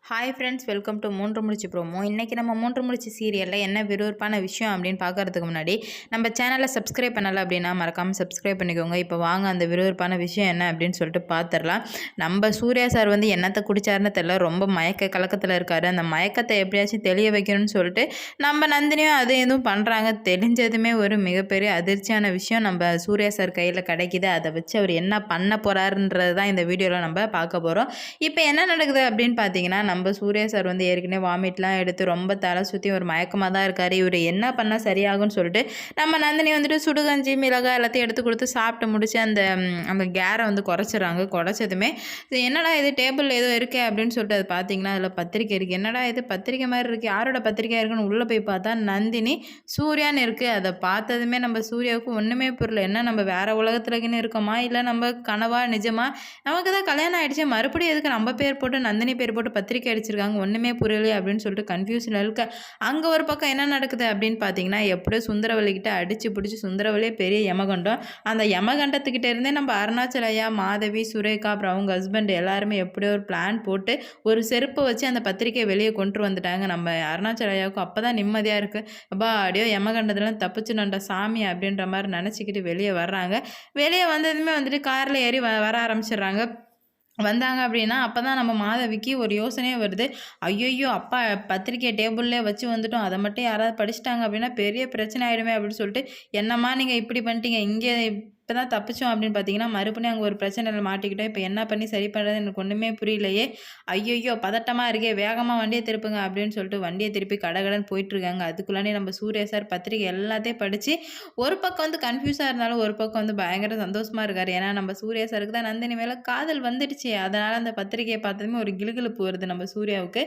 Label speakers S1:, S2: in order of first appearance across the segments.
S1: Hi friends, welcome to மூன்று முடிச்சு promo. இன்றைக்கி நம்ம மூன்று முடிச்சு சீரியலில் என்ன விறுவிறுப்பான விஷயம் அப்படின்னு பார்க்குறதுக்கு முன்னாடி நம்ம சேனலை சப்ஸ்கிரைப் பண்ணலை அப்படின்னா மறக்காமல் சப்ஸ்கிரைப் பண்ணிக்கோங்க. இப்போ வாங்க அந்த விறுவிறுப்பான விஷயம் என்ன அப்படின்னு சொல்லிட்டு பார்த்துடலாம். நம்ம சூர்யா சார் வந்து என்னத்தை குடிச்சாருன்னு தெரியல, ரொம்ப மயக்க கலக்கத்தில் இருக்கார். அந்த மயக்கத்தை எப்படியாச்சும் தெளிய வைக்கணும்னு சொல்லிட்டு நம்ம நந்தினியும் அது எதுவும் பண்ணுறாங்க. தெரிஞ்சதுமே ஒரு மிகப்பெரிய அதிர்ச்சியான விஷயம் நம்ம சூர்யா சார் கையில் கிடைக்கிது. அதை வச்சு அவர் என்ன பண்ண போகிறாருன்றது தான் இந்த வீடியோவில் நம்ம பார்க்க போகிறோம். இப்போ என்ன நடக்குது அப்படின்னு பார்த்தீங்கன்னா, நம்ம சூர்யா சார் வந்து ஏற்கனவே வாமிட்லாம் எடுத்து ரொம்ப தலை சுற்றி ஒரு மயக்கமாக தான் இருக்கார். இவர் என்ன பண்ணால் சரியாகும்னு சொல்லிட்டு நம்ம நந்தினி வந்துட்டு சுடுகஞ்சி மிளகாய் எல்லாத்தையும் எடுத்து கொடுத்து சாப்பிட்டு முடிச்சு அந்த கேரை வந்து குறைச்சிட்றாங்க. குறைச்சதுமே என்னடா இது டேபிள் ஏதோ இருக்கே அப்படின்னு சொல்லிட்டு அது பார்த்தீங்கன்னா அதில் பத்திரிக்கை இருக்குது. என்னடா இது பத்திரிக்கை மாதிரி இருக்குது, யாரோட பத்திரிக்கை இருக்குன்னு உள்ளே போய் பார்த்தா நந்தினி சூர்யான்னு இருக்குது. அதை பார்த்ததுமே நம்ம சூர்யாவுக்கு ஒன்றுமே புரியல. என்ன நம்ம வேறு உலகத்துலக்குன்னு இருக்கோமா, இல்லை நம்ம கனவா நிஜமா, நமக்கு தான் கல்யாணம் ஆகிடுச்சு, மறுபடியும் எதுக்கு நம்ம பேர் போட்டு நந்தினி பேர் போட்டு பத்திரிக்கை அடிச்சிருக்காங்க, ஒன்றுமே புரியலையே அப்படின்னு சொல்லிட்டு கன்ஃபியூஷனில் இருக்க. அங்கே ஒரு பக்கம் என்ன நடக்குது அப்படின்னு பார்த்தீங்கன்னா, எப்படியோ சுந்தரவல்லிக்கிட்ட அடித்து பிடிச்சி சுந்தரவல்லியே பெரிய யமகண்டம். அந்த யமகண்டத்துக்கிட்ட இருந்தே நம்ம அருணாச்சலையா, மாதவி, சுரேகா, அப்புறம் அவங்க ஹஸ்பண்ட் எல்லாருமே எப்படியோ ஒரு பிளான் போட்டு ஒரு செருப்பை வச்சு அந்த பத்திரிக்கையை வெளியே கொண்டு வந்துட்டாங்க. நம்ம அருணாச்சலையாவுக்கும் அப்போ தான் நிம்மதியாக இருக்குது. அப்பா அப்படியோ யமகண்டத்துலாம் தப்பிச்சு நண்ட சாமி அப்படின்ற மாதிரி நினச்சிக்கிட்டு வெளியே வர்றாங்க. வெளியே வந்ததுமே வந்துட்டு காரில் ஏறி வர ஆரம்பிச்சிடுறாங்க. வந்தாங்க அப்படின்னா அப்போ தான் நம்ம மாதவிக்கு ஒரு யோசனையே வருது. ஐயையோ, அப்பா பத்திரிக்கை டேபிள்லேயே வச்சு வந்துட்டோம், அதை மட்டும் யாராவது படிச்சிட்டாங்க அப்படின்னா பெரிய பிரச்சனை ஆகிடுமே அப்படின்னு சொல்லிட்டு, என்னம்மா நீங்கள் இப்படி பண்ணிட்டீங்க, இங்கே இப்போ தான் தப்பிச்சோம் அப்படின்னு பார்த்தீங்கன்னா மறுபடியும் அங்கே ஒரு பிரச்சனையில் மாட்டிக்கிட்டோம். இப்போ என்ன பண்ணி சரி பண்ணுறது எனக்கு ஒன்றுமே புரியலையே, ஐயையோ பதட்டமாக இருக்கே, வேகமாக வண்டியை திருப்புங்க அப்படின்னு சொல்லிட்டு வண்டியை திருப்பி கடகடன்னு போயிட்டுருக்காங்க. அதுக்குள்ளானே நம்ம சூர்யா சார் பத்திரிக்கை எல்லாத்தையும் படித்து ஒரு பக்கம் வந்து கன்ஃபியூஸாக இருந்தாலும் ஒரு பக்கம் வந்து பயங்கர சந்தோஷமாக இருக்கார். ஏன்னா நம்ம சூர்யா சாருக்கு தான் நந்தினி மேலே காதல் வந்துடுச்சு. அதனால் அந்த பத்திரிக்கையை பார்த்ததுமே ஒரு கிளுகிளுப்பு வருது நம்ம சூர்யாவுக்கு.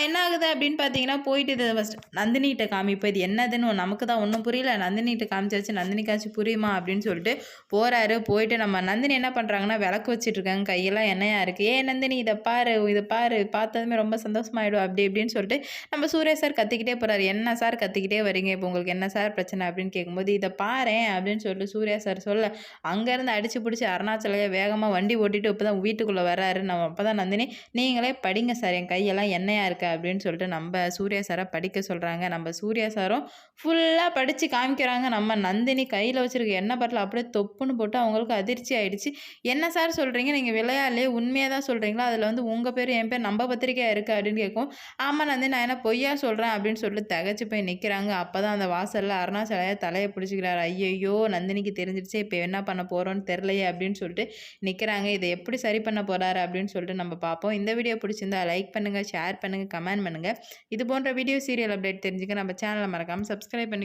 S1: என்ன ஆகுது அப்படின்னு பார்த்தீங்கன்னா, போயிட்டு இதை ஃபஸ்ட் நந்தினிகிட்ட காமிப்போம், இது என்னதுன்னு நமக்கு தான் ஒன்றும் புரியல, நந்தினிகிட்ட காமிச்சாச்சு, நந்தினிக்காச்சும் புரியுமா அப்படின்னு சொல்லிட்டு போகிறாரு. போயிட்டு நம்ம நந்தினி என்ன பண்ணுறாங்கன்னா, விளக்கு வச்சுட்டு இருக்காங்க, கையெல்லாம் எண்ணெயாக இருக்குது. நந்தினி இதை பாரு, இதை பாரு, பார்த்ததுமே ரொம்ப சந்தோஷமாயிடும் அப்படி இப்படின்னு சொல்லிட்டு நம்ம சூர்யா சார் கத்திக்கிட்டே போகிறாரு. என்ன சார் கத்திக்கிட்டே வரீங்க, இப்போ உங்களுக்கு என்ன சார் பிரச்சனை அப்படின்னு கேட்கும்போது, இதை பாரேன் அப்படின்னு சொல்லிட்டு சூர்யா சார் சொல்ல, அங்கேருந்து அடித்து பிடிச்சி அருணாச்சலையை வேகமாக வண்டி ஓட்டிட்டு இப்போ தான் வீட்டுக்குள்ளே வராரு. நம்ம அப்போ தான் நந்தினி, நீங்களே படிங்க சார், என் கையெல்லாம் எண்ணெயாக இருக்கா அப்படின்னு சொல்லிட்டு நம்ம சூர்யா சாரை படிக்க சொல்கிறாங்க. நம்ம சூர்யா சாரும் ஃபுல்லாக படித்து காமிக்கிறாங்க. நம்ம நந்தினி கையில் வச்சுருக்க எண்ணெய் பாட்டில் அப்படியே தொப்புன்னு போட்டு அவங்களுக்கு அதிர்ச்சி ஆகிடுச்சு. என்ன சார் சொல்கிறீங்க, நீங்கள் விளையாடலையே, உண்மையாக தான் சொல்கிறீங்களா, அதில் வந்து உங்கள் பேர் என் பேர் நம்ம பத்திரிக்கையாக இருக்குது அப்படின்னு கேட்கும். ஆமாம் நந்தினி, நான் என்ன பொய்யா சொல்கிறேன் அப்படின்னு சொல்லிட்டு தகச்சு போய் நிற்கிறாங்க. அப்போ தான் அந்த வாசலில் அருணாச்சலையா தலையை பிடிச்சிக்கிறாரு. ஐயையோ நந்தினிக்கு தெரிஞ்சிடுச்சு, இப்போ என்ன பண்ண போகிறோன்னு தெரிலையே அப்படின்னு சொல்லிட்டு நிற்கிறாங்க. இதை எப்படி சரி பண்ண போகிறாரு அப்படின்னு சொல்லிட்டு நம்ம பார்ப்போம். இந்த வீடியோ பிடிச்சிருந்தா லைக் பண்ணுங்கள், ஷேர் பண்ணுங்கள், கமெண்ட் பண்ணுங்கள். இது போன்ற வீடியோ சீரியல் அப்டேட் தெரிஞ்சுக்க நம்ம சேனலை மறக்காமல் சப்ஸ்கிரைப் பண்ணி